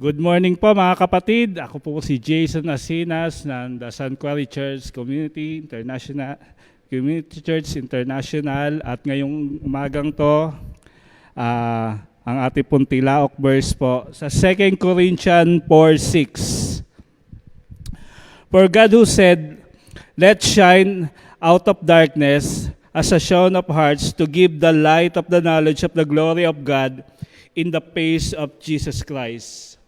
Good morning po mga kapatid. Ako po si Jason Asinas ng The San Quarry Church Community Church International, at ngayong umagang to, ang ating pong tilaok verse po sa 2 Corinthians 4:6. For God who said, "Let shine out of darkness as a shone of hearts to give the light of the knowledge of the glory of God in the face of Jesus Christ."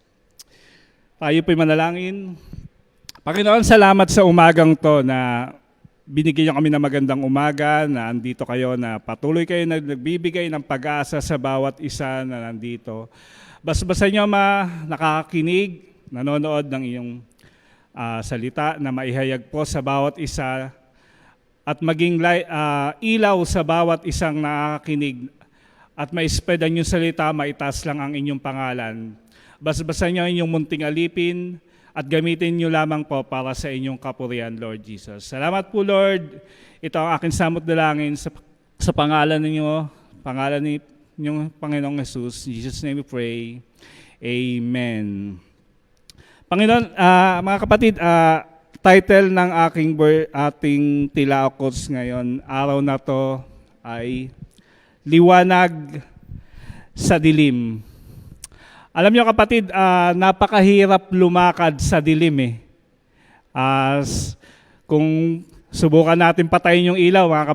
Tayo po'y manalangin. Panginoon, salamat sa umagang to na binigyan niyo kami ng magandang umaga, na andito kayo, na patuloy kayo nagbibigay ng pag-asa sa bawat isa na nandito. Basta niyo nakakakinig, nanonood ng iyong salita na maihayag po sa bawat isa at maging ilaw sa bawat isang nakakakinig, at ma-spread ang iyong salita, maitaas lang ang inyong pangalan. Basta niyo inyong munting alipin at gamitin niyo lamang po para sa inyong kapurihan, Lord Jesus. Salamat po, Lord. Ito ang aking samot dalangin sa pangalan ninyo, pangalan ni inyong Panginoong Jesus. In Jesus' name we pray. Amen. Panginoon, mga kapatid, title ng ating tilaokos ngayon, araw na to, ay Liwanag sa Dilim. Alam niyo kapatid, napakahirap lumakad sa dilim . Kung subukan natin patayin yung ilaw, mga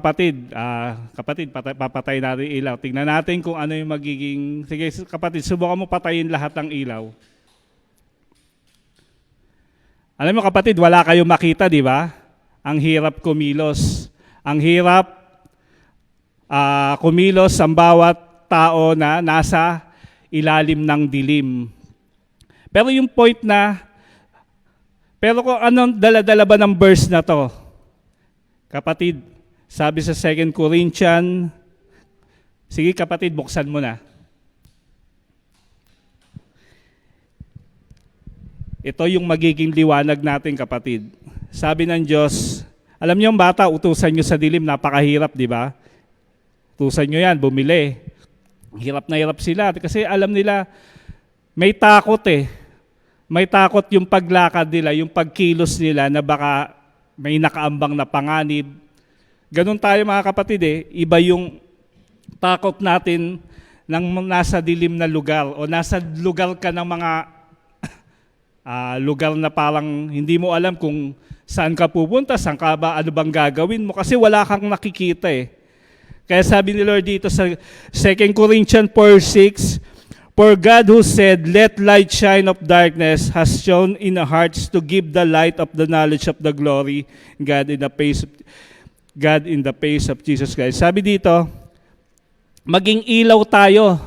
kapatid, papatay natin yung ilaw. Tingnan natin kung ano yung magiging... Sige kapatid, subukan mo patayin lahat ng ilaw. Alam mo kapatid, wala kayong makita, di ba? Ang hirap kumilos. Ang hirap kumilos ang bawat tao na nasa ilalim ng dilim. Pero yung point pero kung anong dala-dala ba ng verse na to? Kapatid, sabi sa 2 Corinthians, sige kapatid, buksan mo na. Ito yung magiging liwanag natin, kapatid. Sabi ng Diyos, alam niyo yung bata, utusan niyo sa dilim, napakahirap, di ba? Utusan niyo yan, bumili. Hirap na hirap sila kasi alam nila may takot . May takot yung paglakad nila, yung pagkilos nila na baka may nakaambang na panganib. Ganun tayo mga kapatid . Iba yung takot natin ng nasa dilim na lugar o nasa lugar ka ng mga lugar na parang hindi mo alam kung saan ka pupunta, saan ka ba, ano bang gagawin mo kasi wala kang nakikita . Kaya sabi ni Lord dito sa 2 Corinthians 4:6, "For God who said, 'Let light shine of darkness,' has shone in our hearts to give the light of the knowledge of the glory God in the face of Jesus Christ." Sabi dito, maging ilaw tayo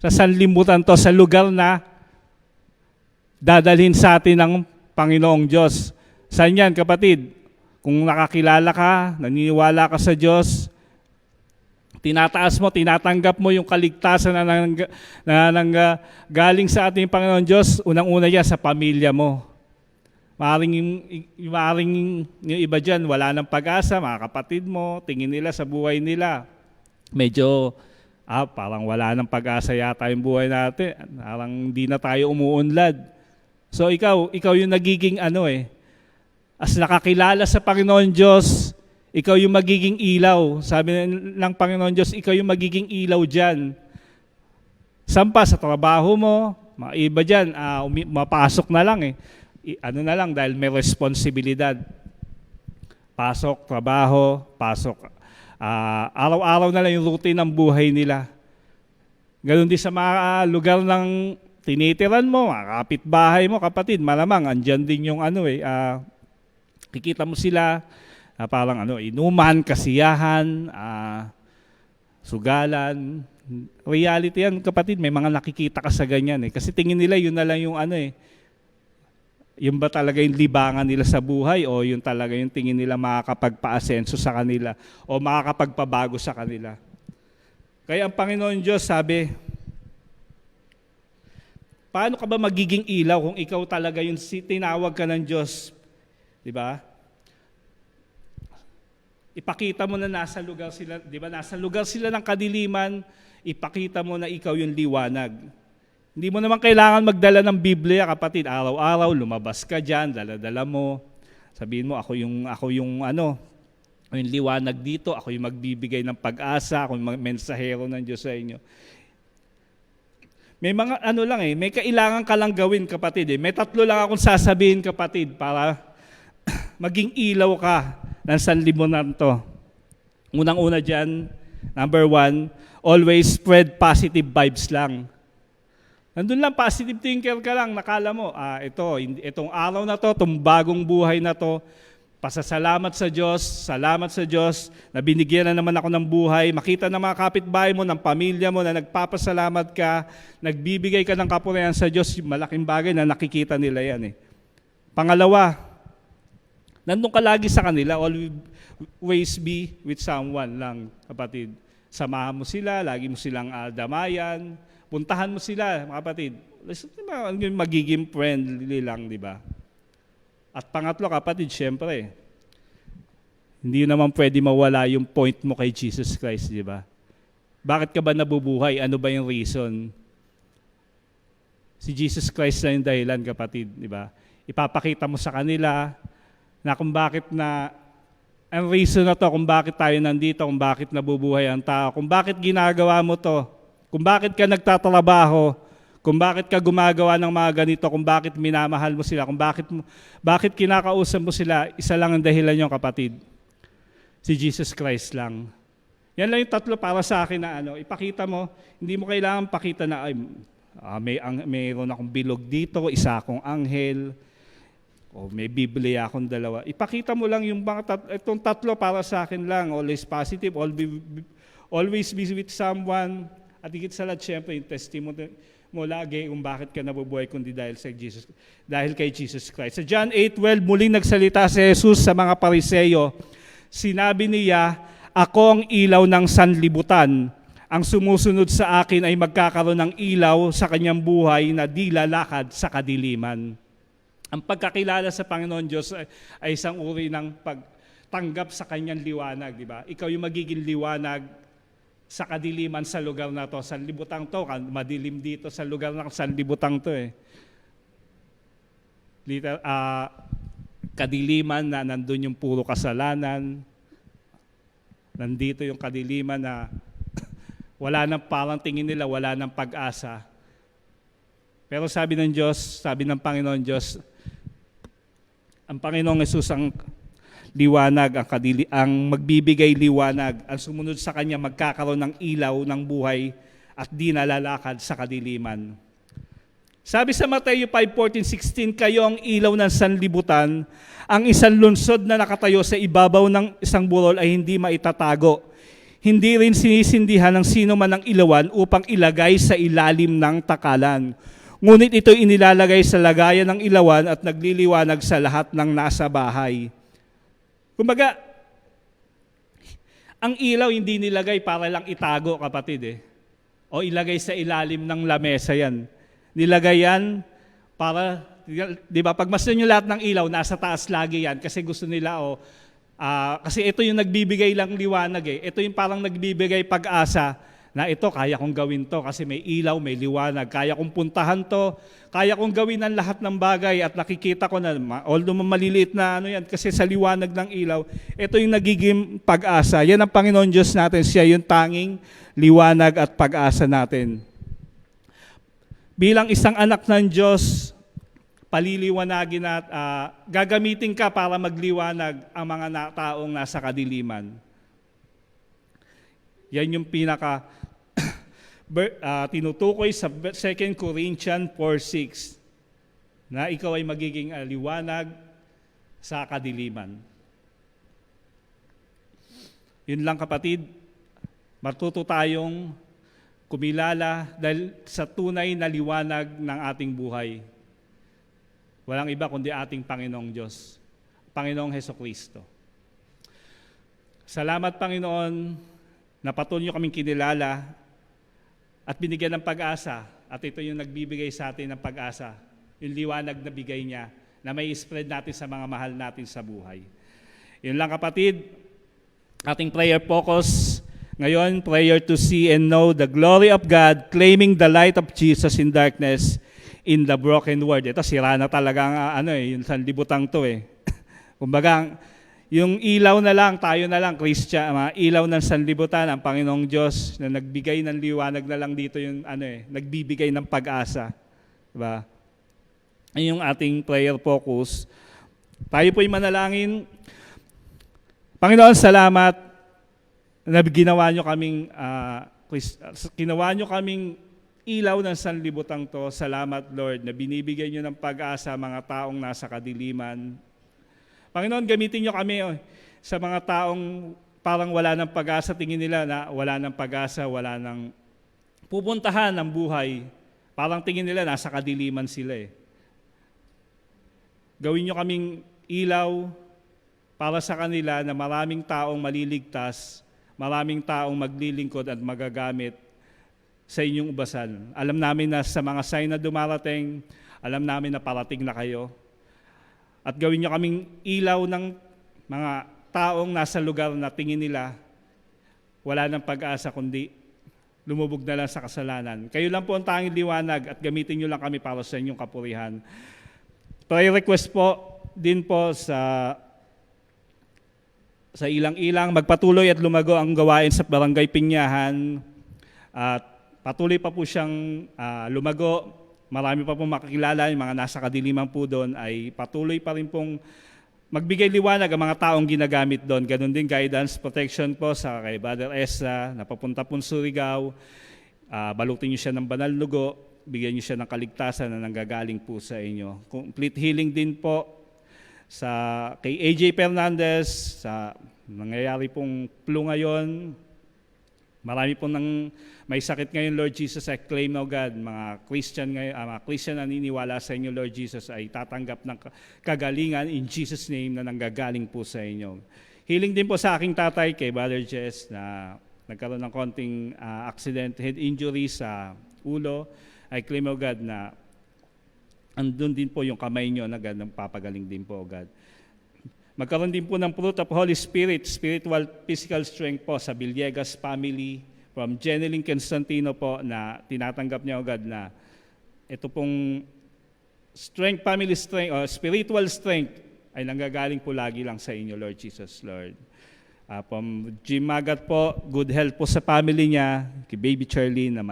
sa sanlibutan to, sa lugar na dadalhin sa atin ng Panginoong Diyos. Saan yan, kapatid? Kung nakakilala ka, naniniwala ka sa Diyos, tinataas mo, tinatanggap mo yung kaligtasan na galing sa ating Panginoon Diyos, unang-una yan sa pamilya mo. Maaring yung iba dyan, wala ng pag-asa, mga kapatid mo, tingin nila sa buhay nila. Medyo, parang wala ng pag-asa yata yung buhay natin. Parang hindi na tayo umuunlad. So ikaw yung nagiging as nakakilala sa Panginoon Diyos, ikaw yung magiging ilaw. Sabi ng Panginoon Diyos, ikaw yung magiging ilaw dyan. Sampa sa trabaho mo, mga iba dyan, mapasok na lang . Na lang dahil may responsibilidad. Pasok, trabaho, pasok. Araw-araw na lang yung routine ng buhay nila. Ganon din sa mga lugar ng tinitiran mo, mga kapitbahay mo, kapatid, malamang, andyan din yung kikita mo sila, parang inuman, kasiyahan, sugalan. Reality yan, kapatid, may mga nakikita ka sa ganyan . Kasi tingin nila yun na lang yung yung ba talaga yung libangan nila sa buhay, o yun talaga yung tingin nila makakapagpa-asenso sa kanila o makakapagpabago sa kanila. Kaya ang Panginoon Diyos sabi, paano ka ba magiging ilaw kung ikaw talaga yung tinawag ka ng Diyos? Diba? Ipakita mo na nasa lugar sila, di ba? Nasa lugar sila ng kadiliman, ipakita mo na ikaw yung liwanag. Hindi mo naman kailangan magdala ng Biblia, kapatid. Araw-araw, lumabas ka dyan, dala-dala mo. Sabihin mo, ako yung liwanag dito, ako yung magbibigay ng pag-asa, ako yung mensahero ng Diyos sa inyo. May mga may kailangan ka lang gawin, kapatid. May 3 lang akong sasabihin, kapatid, para maging ilaw ka ng sanlibutan to. Unang-una dyan, number 1, always spread positive vibes lang. Nandun lang, positive thinker ka lang, nakala mo, itong araw na to, itong bagong buhay na to, pasasalamat sa Diyos, salamat sa Diyos, na binigyan na naman ako ng buhay, makita ng mga kapitbahay mo, ng pamilya mo, na nagpapasalamat ka, nagbibigay ka ng kapurihan sa Diyos, malaking bagay na nakikita nila yan. Pangalawa, nandun ka lagi sa kanila, always be with someone lang, kapatid. Samahan mo sila, lagi mo silang damayan, puntahan mo sila, mga kapatid. Magiging friendly lang, di ba? At pangatlo, kapatid, syempre, hindi naman pwede mawala yung point mo kay Jesus Christ, di ba? Bakit ka ba nabubuhay? Ano ba yung reason? Si Jesus Christ na yung dahilan, kapatid, di ba? Ipapakita mo sa kanila na kung bakit ang reason na to, kung bakit tayo nandito, kung bakit nabubuhay ang tao, kung bakit ginagawa mo to, kung bakit ka nagtatrabaho, kung bakit ka gumagawa ng mga ganito, kung bakit minamahal mo sila, kung bakit kinakausap mo sila, isa lang ang dahilan nyo, kapatid. Si Jesus Christ lang. Yan lang yung 3 para sa akin na ipakita mo, hindi mo kailangan pakita na mayroon akong bilog dito, isa akong anghel, o may Biblia akong 2. Ipakita mo lang yung itong 3 para sa akin lang, always positive, always be with someone, at higit sa lahat, syempre, yung testimony mo lagi kung bakit ka nabubuhay kundi dahil kay Jesus Christ. Sa John 8:12, muling nagsalita si Jesus sa mga Pariseyo. Sinabi niya, ako ang ilaw ng sanlibutan. Ang sumusunod sa akin ay magkakaroon ng ilaw sa kanyang buhay na di lalakad sa kadiliman. Ang pagkakilala sa Panginoon Diyos ay isang uri ng pagtanggap sa kanyang liwanag, di ba? Ikaw yung magiging liwanag sa kadiliman sa lugar na to, sa libutang to, madilim dito sa lugar na sanlibutan to kadiliman na nandun yung puro kasalanan, nandito yung kadiliman na wala nang parang tingin nila, wala nang pag-asa. Pero sabi ng Diyos, sabi ng Panginoon Diyos, ang Panginoong Hesus ang liwanag, ang magbibigay liwanag, ang sumunod sa Kanya magkakaroon ng ilaw ng buhay at di nalalakad sa kadiliman. Sabi sa Mateo 5:14-16, kayo ang ilaw ng sanlibutan, ang isang lungsod na nakatayo sa ibabaw ng isang burol ay hindi maitatago. Hindi rin sinisindihan ng sino man ang ilawan upang ilagay sa ilalim ng takalan. Ngunit ito inilalagay sa lagayan ng ilawan at nagliliwanag sa lahat ng nasa bahay. Kumbaga, ang ilaw hindi nilagay para lang itago, kapatid o ilagay sa ilalim ng lamesa yan. Nilagay yan para, di ba, pagmasdan nyo lahat ng ilaw, nasa taas lagi yan kasi gusto nila, kasi ito yung nagbibigay lang liwanag Ito yung parang nagbibigay pag-asa na ito, kaya kong gawin to kasi may ilaw, may liwanag, kaya kong puntahan to, kaya kong gawin ang lahat ng bagay at nakikita ko na, although maliliit na yan, kasi sa liwanag ng ilaw, ito yung nagiging pag-asa. Yan ang Panginoon Diyos natin, siya yung tanging liwanag at pag-asa natin. Bilang isang anak ng Diyos, paliliwanagin at gagamitin ka para magliwanag ang mga taong nasa kadiliman. Yan yung tinutukoy sa 2 Corinthians 4:6 na ikaw ay magiging liwanag sa kadiliman. Yun lang, kapatid, matuto tayong kumilala dahil sa tunay na liwanag ng ating buhay. Walang iba kundi ating Panginoong Diyos, Panginoong Hesukristo. Salamat, Panginoon, na patuloy niyo kaming kinilala at binigyan ng pag-asa. At ito yung nagbibigay sa atin ng pag-asa, yung liwanag na bigay niya na may spread natin sa mga mahal natin sa buhay. Yun lang, kapatid, ating prayer focus Ngayon, prayer to see and know the glory of God, claiming the light of Jesus in darkness in the broken world. Ito, sira na talaga ang yung sanlibutan to eh. Kumbaga, yung ilaw na lang, tayo na lang, Christian, mga ilaw ng sanlibutan, ang Panginoong Diyos na nagbigay ng liwanag na lang dito yung nagbibigay ng pag-asa. Diba? Ayun yung ating prayer focus. Tayo po'y manalangin. Panginoon, salamat na ginawa nyo kaming ilaw ng sanlibutan to. Salamat, Lord, na binibigay nyo ng pag-asa mga taong nasa kadiliman. Panginoon, gamitin nyo kami sa mga taong parang wala ng pag-asa, tingin nila na wala ng pag-asa, wala ng pupuntahan ng buhay. Parang tingin nila nasa kadiliman sila eh. Gawin nyo kaming ilaw para sa kanila na maraming taong maliligtas, maraming taong maglilingkod at magagamit sa inyong ubasan. Alam namin na sa mga sign na dumarating, alam namin na parating na kayo. At gawin nyo kaming ilaw ng mga taong nasa lugar na tingin nila wala ng pag-asa kundi lumubog na lang sa kasalanan. Kayo lang po ang tanging liwanag at gamitin nyo lang kami para sa inyong kapurihan. Prayer request po din po sa ilang-ilang, magpatuloy at lumago ang gawain sa Barangay Pinyahan at patuloy pa po siyang lumago. Marami pa pong makakilala, yung mga nasa kadiliman po doon ay patuloy pa rin pong magbigay liwanag ang mga taong ginagamit doon. Ganon din guidance, protection po sa kay Brother Ezra, na papunta po Surigao. Balutin niyo siya ng banal lugo, bigyan niyo siya ng kaligtasan na nanggagaling po sa inyo. Complete healing din po sa kay AJ Fernandez, sa nangyayari pong flu ngayon. Marami pong may sakit ngayon, Lord Jesus, I claim, O God, mga Christian ngayon, mga Christian na naniniwala sa inyo, Lord Jesus, ay tatanggap ng kagalingan in Jesus' name na nanggagaling po sa inyo. Healing din po sa aking tatay, kay Brother Jess, na nagkaroon ng konting accident, head injury sa ulo. I claim, O God, na andun din po yung kamay nyo na God, papagaling din po, O God. Magkaroon din po ng fruit of Holy Spirit, spiritual, physical strength po sa Villegas family, from Jeneline Constantino po na tinatanggap niya, O God, na ito pong strength, family strength, or spiritual strength ay nanggagaling po lagi lang sa inyo, Lord Jesus, Lord. From Jim Magat po, good health po sa family niya, kay Baby Charlie na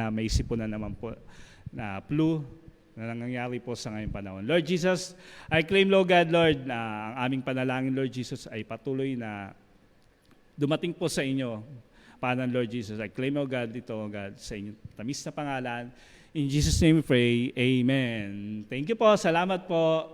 may sipunan naman po na flu, na nangyayari po sa ngayong panahon. Lord Jesus, I claim, Lord God, Lord, na ang aming panalangin, Lord Jesus, ay patuloy na dumating po sa inyo. Paano, Lord Jesus, I claim, O God, ito, O God, sa inyong tamis na pangalan. In Jesus' name we pray, Amen. Thank you po, salamat po.